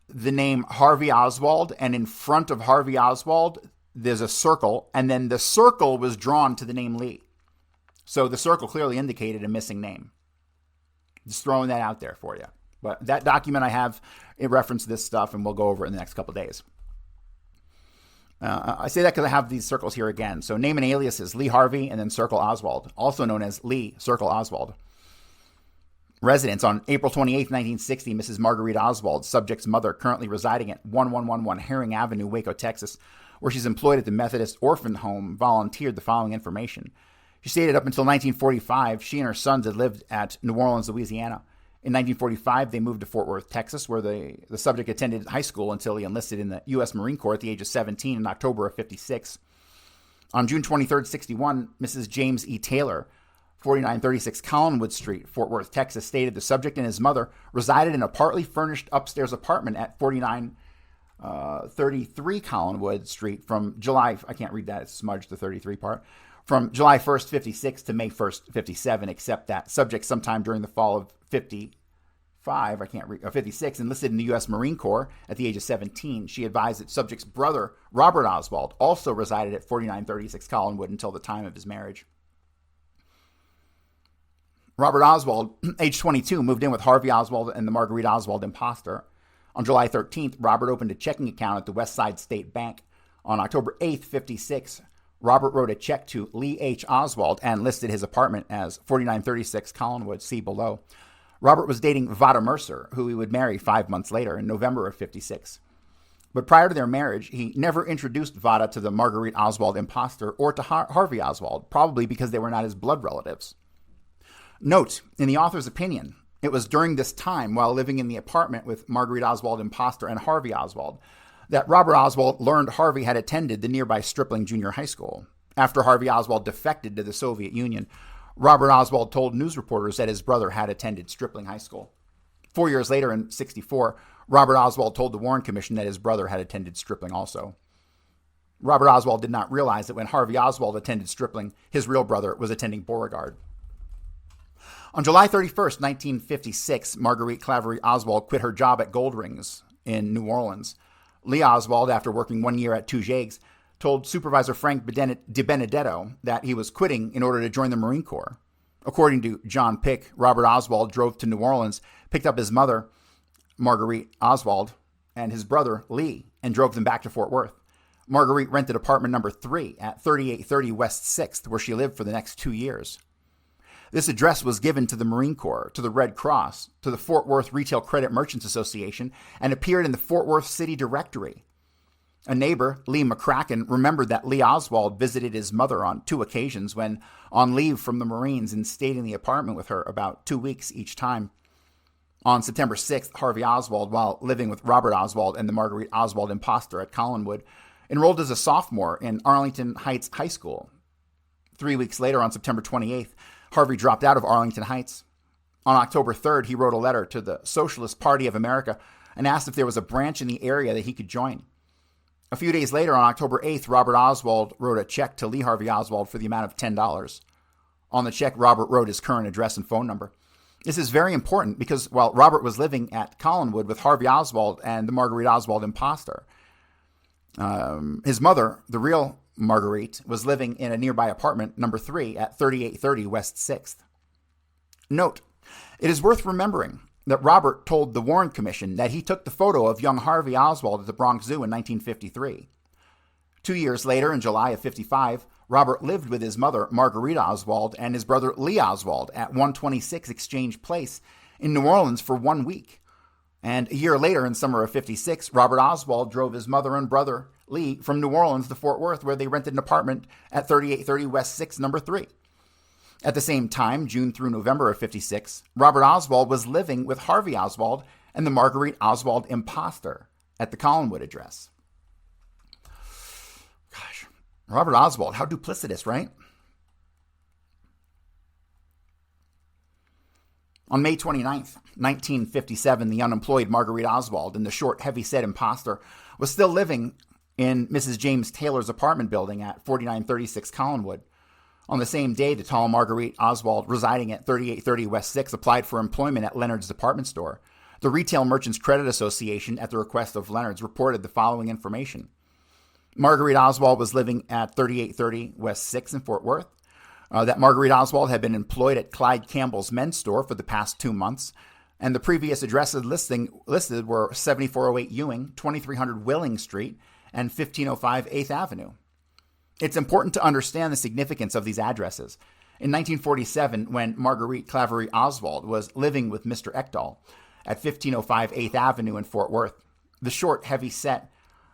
the name Harvey Oswald, and in front of Harvey Oswald, there's a circle, and then the circle was drawn to the name Lee. So the circle clearly indicated a missing name. Just throwing that out there for you. But that document I have, it referenced this stuff, and we'll go over it in the next couple of days. I say that because I have these circles here again. So name and aliases, Lee Harvey, and then Circle Oswald, also known as Lee Circle Oswald. Residence on April 28, 1960, Mrs. Marguerite Oswald, subject's mother, currently residing at 1111 Herring Avenue, Waco, Texas, where she's employed at the Methodist Orphan Home, volunteered the following information. She stated up until 1945, she and her sons had lived at New Orleans, Louisiana. In 1945, they moved to Fort Worth, Texas, where the subject attended high school until he enlisted in the U.S. Marine Corps at the age of 17 in October of 56. On June 23, 61, Mrs. James E. Taylor, 4936 Collinwood Street, Fort Worth, Texas, stated the subject and his mother resided in a partly furnished upstairs apartment at 4933 Collinwood Street from July, I can't read that, it's smudged the 33 part, from July 1st, 56 to May 1st, 57, except that subject sometime during the fall of 56, enlisted in the U.S. Marine Corps at the age of 17. She advised that subject's brother, Robert Oswald, also resided at 4936 Collinwood until the time of his marriage. Robert Oswald, age 22, moved in with Harvey Oswald and the Marguerite Oswald imposter. On July 13th, Robert opened a checking account at the West Side State Bank. On October 8th, 56, Robert wrote a check to Lee H. Oswald and listed his apartment as 4936 Collinwood, see below. Robert was dating Vada Mercer, who he would marry 5 months later in November of 56. But prior to their marriage, he never introduced Vada to the Marguerite Oswald imposter or to Harvey Oswald, probably because they were not his blood relatives. Note, in the author's opinion, it was during this time, while living in the apartment with Marguerite Oswald imposter and Harvey Oswald, that Robert Oswald learned Harvey had attended the nearby Stripling Junior High School. After Harvey Oswald defected to the Soviet Union, Robert Oswald told news reporters that his brother had attended Stripling High School. 4 years later, in 64, Robert Oswald told the Warren Commission that his brother had attended Stripling also. Robert Oswald did not realize that when Harvey Oswald attended Stripling, his real brother was attending Beauregard. On July 31st, 1956, Marguerite Claverie Oswald quit her job at Gold Rings in New Orleans. Lee Oswald, after working 1 year at Tujagues, told Supervisor Frank De Benedetto that he was quitting in order to join the Marine Corps. According to John Pick, Robert Oswald drove to New Orleans, picked up his mother, Marguerite Oswald, and his brother, Lee, and drove them back to Fort Worth. Marguerite rented apartment number 3 at 3830 West 6th, where she lived for the next 2 years. This address was given to the Marine Corps, to the Red Cross, to the Fort Worth Retail Credit Merchants Association, and appeared in the Fort Worth City Directory. A neighbor, Lee McCracken, remembered that Lee Oswald visited his mother on 2 occasions when on leave from the Marines and stayed in the apartment with her about 2 weeks each time. On September 6th, Harvey Oswald, while living with Robert Oswald and the Marguerite Oswald imposter at Collinwood, enrolled as a sophomore in Arlington Heights High School. 3 weeks later, on September 28th, Harvey dropped out of Arlington Heights. On October 3rd, he wrote a letter to the Socialist Party of America and asked if there was a branch in the area that he could join. A few days later, on October 8th, Robert Oswald wrote a check to Lee Harvey Oswald for the amount of $10. On the check, Robert wrote his current address and phone number. This is very important because while Robert was living at Collinwood with Harvey Oswald and the Marguerite Oswald imposter, his mother, the real Marguerite, was living in a nearby apartment, number 3, at 3830 West 6th. Note, it is worth remembering that Robert told the Warren Commission that he took the photo of young Harvey Oswald at the Bronx Zoo in 1953. 2 years later, in July of 55, Robert lived with his mother, Marguerite Oswald, and his brother, Lee Oswald, at 126 Exchange Place in New Orleans for 1 week. And a year later, in summer of 56, Robert Oswald drove his mother and brother, Lee, from New Orleans to Fort Worth, where they rented an apartment at 3830 West 6, number 3. At the same time, June through November of 56, Robert Oswald was living with Harvey Oswald and the Marguerite Oswald imposter at the Collinwood address. Gosh, Robert Oswald, how duplicitous, right? On May 29th, 1957, the unemployed Marguerite Oswald and the short, heavy-set imposter was still living in Mrs. James Taylor's apartment building at 4936 Collinwood. On the same day, the tall Marguerite Oswald, residing at 3830 West 6, applied for employment at Leonard's department store. The Retail Merchants Credit Association, at the request of Leonard's, reported the following information. Marguerite Oswald was living at 3830 West 6 in Fort Worth. That Marguerite Oswald had been employed at Clyde Campbell's men's store for the past 2 months, and the previous addresses listed were 7408 Ewing, 2300 Willing Street, and 1505 8th Avenue. It's important to understand the significance of these addresses. In 1947, when Marguerite Claverie Oswald was living with Mr. Ekdahl at 1505 8th Avenue in Fort Worth, the short, heavy-set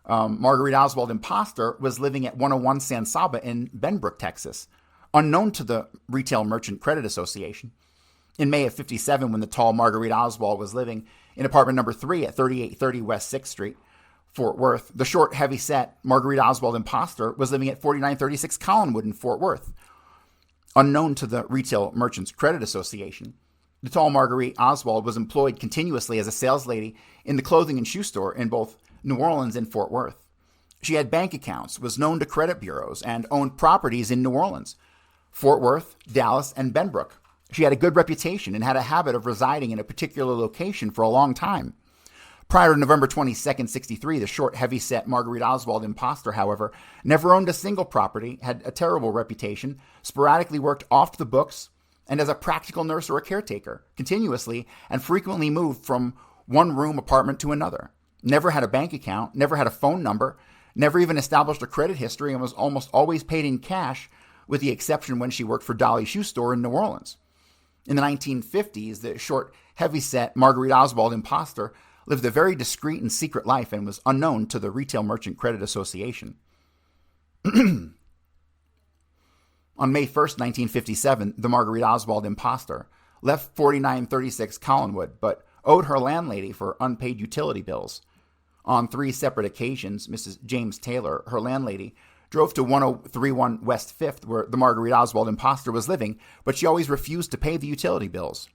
Marguerite Oswald imposter was living at 101 San Saba in Benbrook, Texas, unknown to the Retail Merchant Credit Association. In May of 57, when the tall Marguerite Oswald was living in apartment number 3 at 3830 West 6th Street, Fort Worth, the short, heavy-set Marguerite Oswald imposter was living at 4936 Collinwood in Fort Worth, unknown to the Retail Merchants Credit Association. The tall Marguerite Oswald was employed continuously as a saleslady in the clothing and shoe store in both New Orleans and Fort Worth. She had bank accounts, was known to credit bureaus, and owned properties in New Orleans, Fort Worth, Dallas, and Benbrook. She had a good reputation and had a habit of residing in a particular location for a long time. Prior to November 22nd, 63, the short, heavy-set Marguerite Oswald imposter, however, never owned a single property, had a terrible reputation, sporadically worked off the books, and as a practical nurse or a caretaker, continuously and frequently moved from one-room apartment to another. Never had a bank account, never had a phone number, never even established a credit history, and was almost always paid in cash, with the exception when she worked for Dolly's Shoe Store in New Orleans. In the 1950s, the short, heavy-set Marguerite Oswald imposter lived a very discreet and secret life and was unknown to the Retail Merchant Credit Association. On May 1st, 1957, the Marguerite Oswald imposter left 4936 Collinwood, but owed her landlady for unpaid utility bills. On 3 separate occasions, Mrs. James Taylor, her landlady, drove to 1031 West 5th, where the Marguerite Oswald imposter was living, but she always refused to pay the utility bills.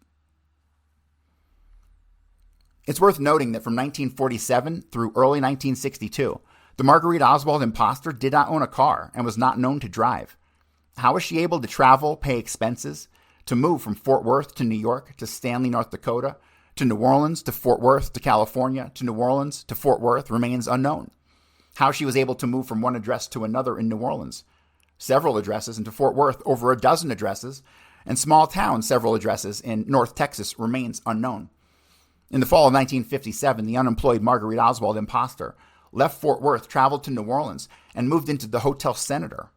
It's worth noting that from 1947 through early 1962, the Marguerite Oswald imposter did not own a car and was not known to drive. How was she able to travel, pay expenses, to move from Fort Worth to New York, to Stanley, North Dakota, to New Orleans, to Fort Worth, to California, to New Orleans, to Fort Worth remains unknown. How she was able to move from one address to another in New Orleans, several addresses, and to Fort Worth, over a dozen addresses, and small towns, several addresses in North Texas remains unknown. In the fall of 1957, the unemployed Marguerite Oswald imposter left Fort Worth, traveled to New Orleans, and moved into the Hotel Senator.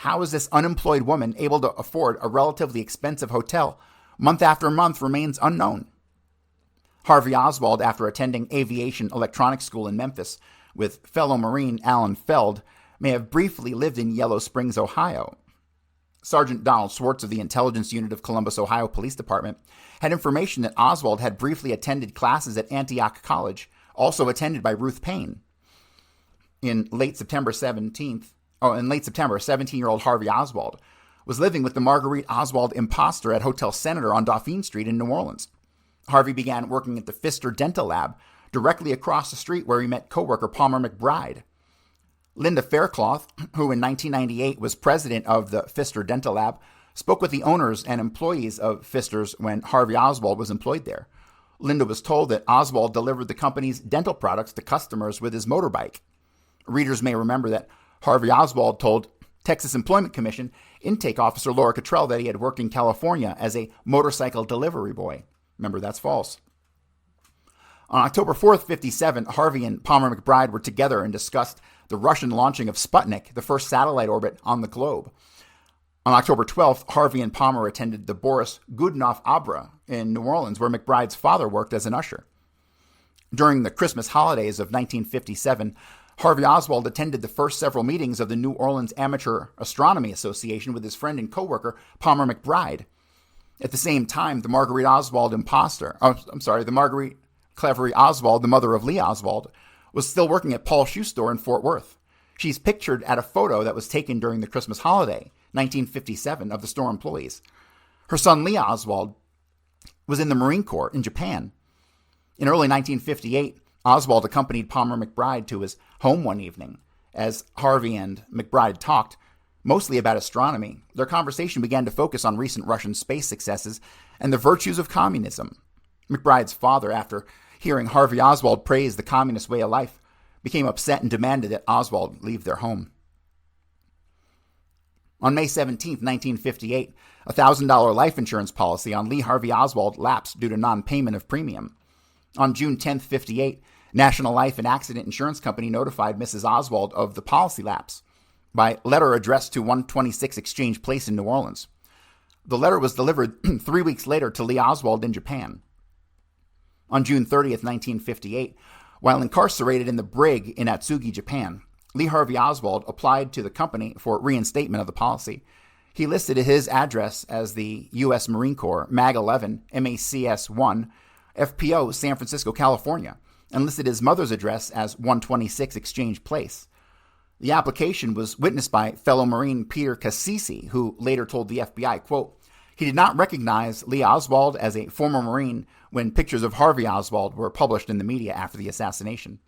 How is this unemployed woman able to afford a relatively expensive hotel month after month remains unknown. Harvey Oswald, after attending aviation electronics school in Memphis with fellow Marine Alan Feld, may have briefly lived in Yellow Springs, Ohio. Sergeant Donald Swartz of the Intelligence Unit of Columbus, Ohio Police Department had information that Oswald had briefly attended classes at Antioch College, also attended by Ruth Payne. In late September, 17-year-old Harvey Oswald was living with the Marguerite Oswald imposter at Hotel Senator on Dauphine Street in New Orleans. Harvey began working at the Pfister Dental Lab directly across the street, where he met coworker Palmer McBride. Linda Faircloth, who in 1998 was president of the Pfister Dental Lab, spoke with the owners and employees of Pfister's when Harvey Oswald was employed there. Linda was told that Oswald delivered the company's dental products to customers with his motorbike. Readers may remember that Harvey Oswald told Texas Employment Commission intake officer Laura Cottrell that he had worked in California as a motorcycle delivery boy. Remember, that's false. On October 4th, 57, Harvey and Palmer McBride were together and discussed the Russian launching of Sputnik, the first satellite orbit on the globe. On October 12th, Harvey and Palmer attended the Boris Godunov Opera in New Orleans, where McBride's father worked as an usher. During the Christmas holidays of 1957, Harvey Oswald attended the first several meetings of the New Orleans Amateur Astronomy Association with his friend and coworker, Palmer McBride. At the same time, the Marguerite Claverie Oswald, the mother of Lee Oswald, was still working at Paul's shoe store in Fort Worth. She's pictured at a photo that was taken during the Christmas holiday, 1957, of the store employees. Her son Lee Oswald was in the Marine Corps in Japan. In early 1958, Oswald accompanied Palmer McBride to his home one evening. As Harvey and McBride talked, mostly about astronomy, their conversation began to focus on recent Russian space successes and the virtues of communism. McBride's father, after hearing Harvey Oswald praise the communist way of life, became upset and demanded that Oswald leave their home. On May 17, 1958, a $1,000 life insurance policy on Lee Harvey Oswald lapsed due to non-payment of premium. On June 10, 1958, National Life and Accident Insurance Company notified Mrs. Oswald of the policy lapse by letter addressed to 126 Exchange Place in New Orleans. The letter was delivered 3 weeks later to Lee Oswald in Japan. On June 30, 1958, while incarcerated in the brig in Atsugi, Japan, Lee Harvey Oswald applied to the company for reinstatement of the policy. He listed his address as the U.S. Marine Corps, MAG 11, MACS 1, FPO, San Francisco, California, and listed his mother's address as 126 Exchange Place. The application was witnessed by fellow Marine Peter Cassisi, who later told the FBI, quote, he did not recognize Lee Oswald as a former Marine when pictures of Harvey Oswald were published in the media after the assassination.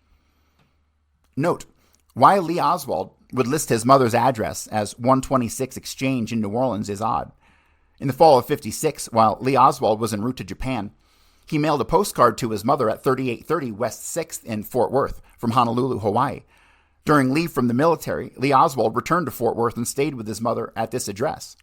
Note, why Lee Oswald would list his mother's address as 126 Exchange in New Orleans is odd. In the fall of 1956, while Lee Oswald was en route to Japan, he mailed a postcard to his mother at 3830 West 6th in Fort Worth from Honolulu, Hawaii. During leave from the military, Lee Oswald returned to Fort Worth and stayed with his mother at this address.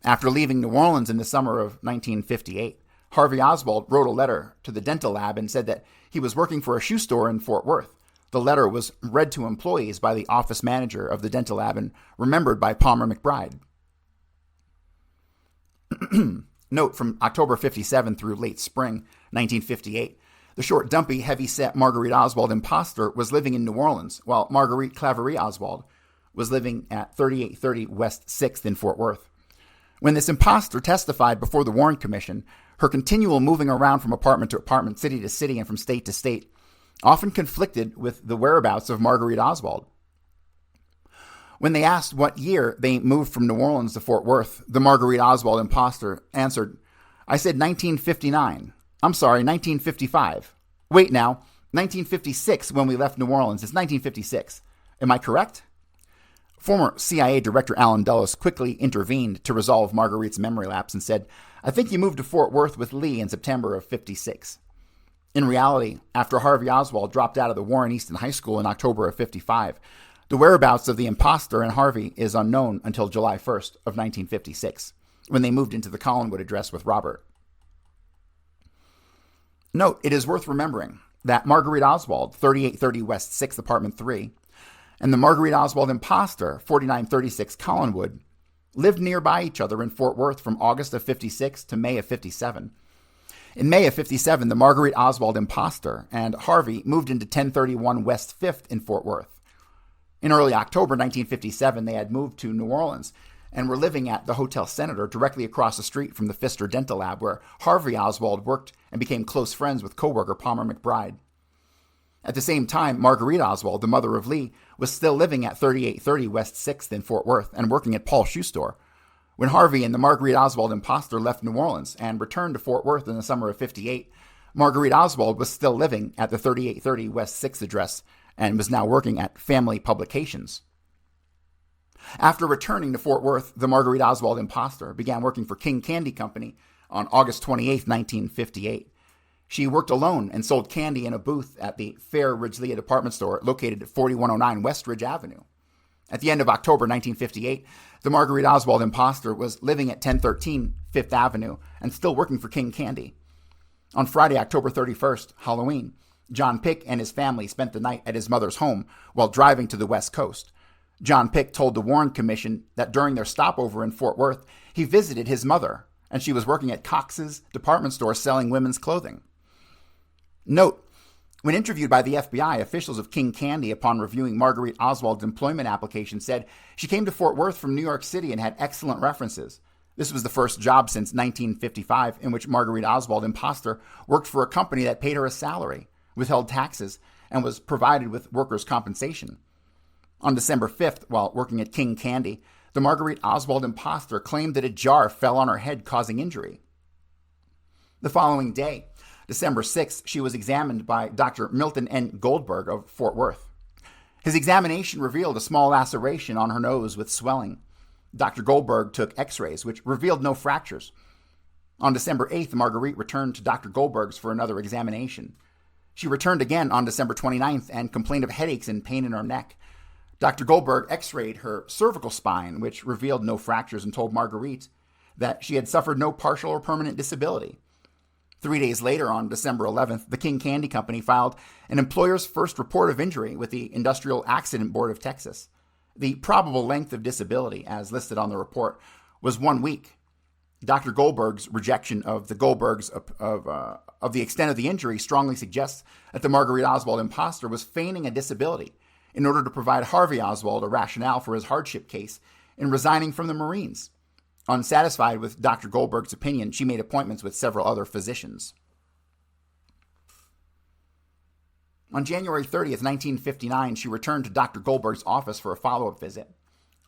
After leaving New Orleans in the summer of 1958, Harvey Oswald wrote a letter to the dental lab and said that he was working for a shoe store in Fort Worth. The letter was read to employees by the office manager of the dental lab and remembered by Palmer McBride. Note, from October 57 through late spring 1958, the short, dumpy, heavy-set Marguerite Oswald imposter was living in New Orleans, while Marguerite Claverie Oswald was living at 3830 West 6th in Fort Worth. When this imposter testified before the Warren Commission, her continual moving around from apartment to apartment, city to city, and from state to state often conflicted with the whereabouts of Marguerite Oswald. When they asked what year they moved from New Orleans to Fort Worth, the Marguerite Oswald imposter answered, I said 1959. I'm sorry, 1955. Wait now, 1956 when we left New Orleans. It's 1956. Am I correct? Former CIA Director Allen Dulles quickly intervened to resolve Marguerite's memory lapse and said, I think you moved to Fort Worth with Lee in September of 56. In reality, after Harvey Oswald dropped out of the Warren Easton High School in October of 55, the whereabouts of the imposter and Harvey is unknown until July 1st of 1956, when they moved into the Collinwood address with Robert. Note, it is worth remembering that Marguerite Oswald, 3830 West 6th, Apartment 3, and the Marguerite Oswald imposter, 4936 Collinwood, lived nearby each other in Fort Worth from August of 56 to May of 57. In May of 57, the Marguerite Oswald imposter and Harvey moved into 1031 West 5th in Fort Worth. In early October 1957, they had moved to New Orleans and were living at the Hotel Senator directly across the street from the Pfister Dental Lab, where Harvey Oswald worked and became close friends with coworker Palmer McBride. At the same time, Marguerite Oswald, the mother of Lee, was still living at 3830 West 6th in Fort Worth and working at Paul's shoe store. When Harvey and the Marguerite Oswald imposter left New Orleans and returned to Fort Worth in the summer of 58, Marguerite Oswald was still living at the 3830 West 6th address and was now working at Family Publications. After returning to Fort Worth, the Marguerite Oswald imposter began working for King Candy Company on August 28, 1958. She worked alone and sold candy in a booth at the Fair Ridgely department store located at 4109 West Ridge Avenue. At the end of October 1958, the Marguerite Oswald imposter was living at 1013 Fifth Avenue and still working for King Candy. On Friday, October 31st, Halloween, John Pick and his family spent the night at his mother's home while driving to the West Coast. John Pick told the Warren Commission that during their stopover in Fort Worth, he visited his mother, and she was working at Cox's department store selling women's clothing. Note, when interviewed by the FBI, officials of King Candy, upon reviewing Marguerite Oswald's employment application, said she came to Fort Worth from New York City and had excellent references. This was the first job since 1955 in which Marguerite Oswald, imposter, worked for a company that paid her a salary, withheld taxes, and was provided with workers' compensation. On December 5th, while working at King Candy, the Marguerite Oswald imposter claimed that a jar fell on her head, causing injury. The following day, December 6th, she was examined by Dr. Milton N. Goldberg of Fort Worth. His examination revealed a small laceration on her nose with swelling. Dr. Goldberg took x-rays, which revealed no fractures. On December 8th, Marguerite returned to Dr. Goldberg's for another examination. She returned again on December 29th and complained of headaches and pain in her neck. Dr. Goldberg x-rayed her cervical spine, which revealed no fractures, and told Marguerite that she had suffered no partial or permanent disability. 3 days later, on December 11th, the King Candy Company filed an employer's first report of injury with the Industrial Accident Board of Texas. The probable length of disability, as listed on the report, was 1 week. Dr. Goldberg's rejection of the Goldbergs of the extent of the injury strongly suggests that the Marguerite Oswald imposter was feigning a disability in order to provide Harvey Oswald a rationale for his hardship case in resigning from the Marines. Unsatisfied with Dr. Goldberg's opinion, she made appointments with several other physicians. On January 30th, 1959, she returned to Dr. Goldberg's office for a follow-up visit.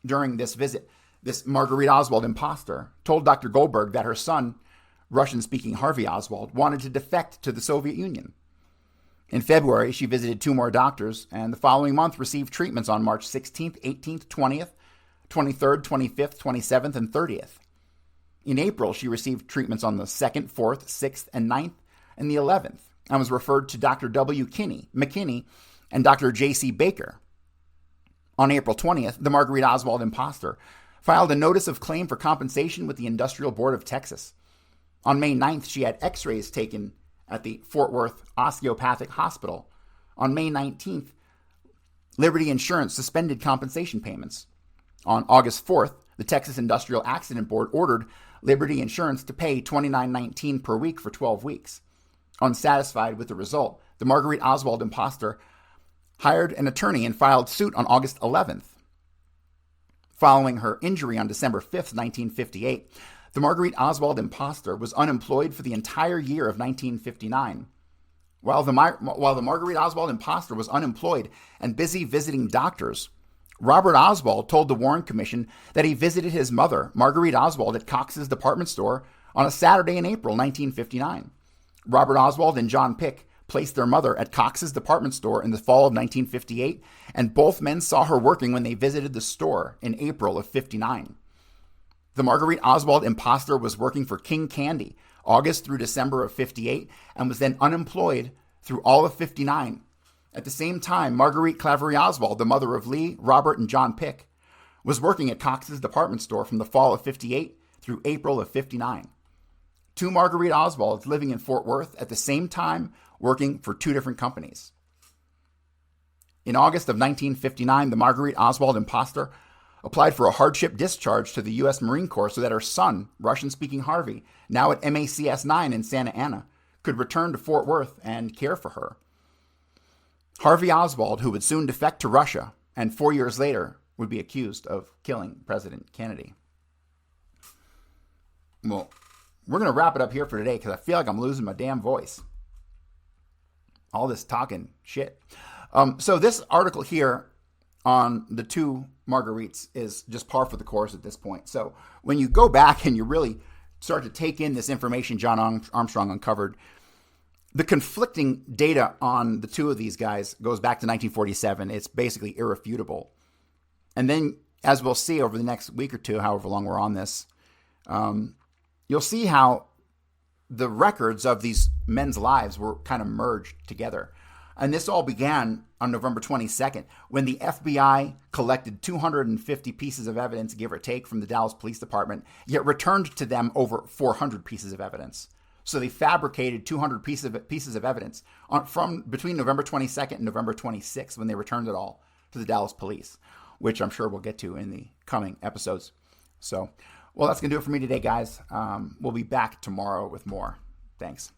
During this visit, this Marguerite Oswald imposter told Dr. Goldberg that her son, Russian-speaking Harvey Oswald, wanted to defect to the Soviet Union. In February, she visited 2 more doctors, and the following month received treatments on March 16th, 18th, 20th, 23rd, 25th, 27th, and 30th. In April, she received treatments on the 2nd, 4th, 6th, and 9th, and the 11th, and was referred to Dr. W. McKinney and Dr. J.C. Baker. On April 20th, the Marguerite Oswald imposter filed a notice of claim for compensation with the Industrial Board of Texas. On May 9th, she had x-rays taken at the Fort Worth Osteopathic Hospital. On May 19th, Liberty Insurance suspended compensation payments. On August 4th, the Texas Industrial Accident Board ordered Liberty Insurance to pay $29.19 per week for 12 weeks. Unsatisfied with the result, the Marguerite Oswald imposter hired an attorney and filed suit on August 11th. Following her injury on December 5th, 1958, the Marguerite Oswald imposter was unemployed for the entire year of 1959. While the Marguerite Oswald imposter was unemployed and busy visiting doctors, Robert Oswald told the Warren Commission that he visited his mother, Marguerite Oswald, at Cox's department store on a Saturday in April 1959. Robert Oswald and John Pick placed their mother at Cox's department store in the fall of 1958, and both men saw her working when they visited the store in April of 59. The Marguerite Oswald imposter was working for King Candy August through December of 58 and was then unemployed through all of 59. At the same time, Marguerite Claverie Oswald, the mother of Lee, Robert, and John Pick, was working at Cox's department store from the fall of 58 through April of 59. 2 Marguerite Oswalds living in Fort Worth at the same time, working for 2 different companies. In August of 1959, the Marguerite Oswald imposter applied for a hardship discharge to the U.S. Marine Corps so that her son, Russian-speaking Harvey, now at MACS 9 in Santa Ana, could return to Fort Worth and care for her. Harvey Oswald, who would soon defect to Russia and 4 years later would be accused of killing President Kennedy. Well, we're going to wrap it up here for today because I feel like I'm losing my damn voice. All this talking shit. So this article here on the 2 Marguerites is just par for the course at this point. So when you go back and you really start to take in this information John Armstrong uncovered, the conflicting data on the 2 of these guys goes back to 1947. It's basically irrefutable. And then, as we'll see over the next week or 2, however long we're on this, you'll see how the records of these men's lives were kind of merged together. And this all began on November 22nd, when the FBI collected 250 pieces of evidence, give or take, from the Dallas Police Department, yet returned to them over 400 pieces of evidence. So they fabricated 200 pieces of evidence from between November 22nd and November 26th when they returned it all to the Dallas Police, which I'm sure we'll get to in the coming episodes. So, well, that's going to do it for me today, guys. We'll be back tomorrow with more. Thanks.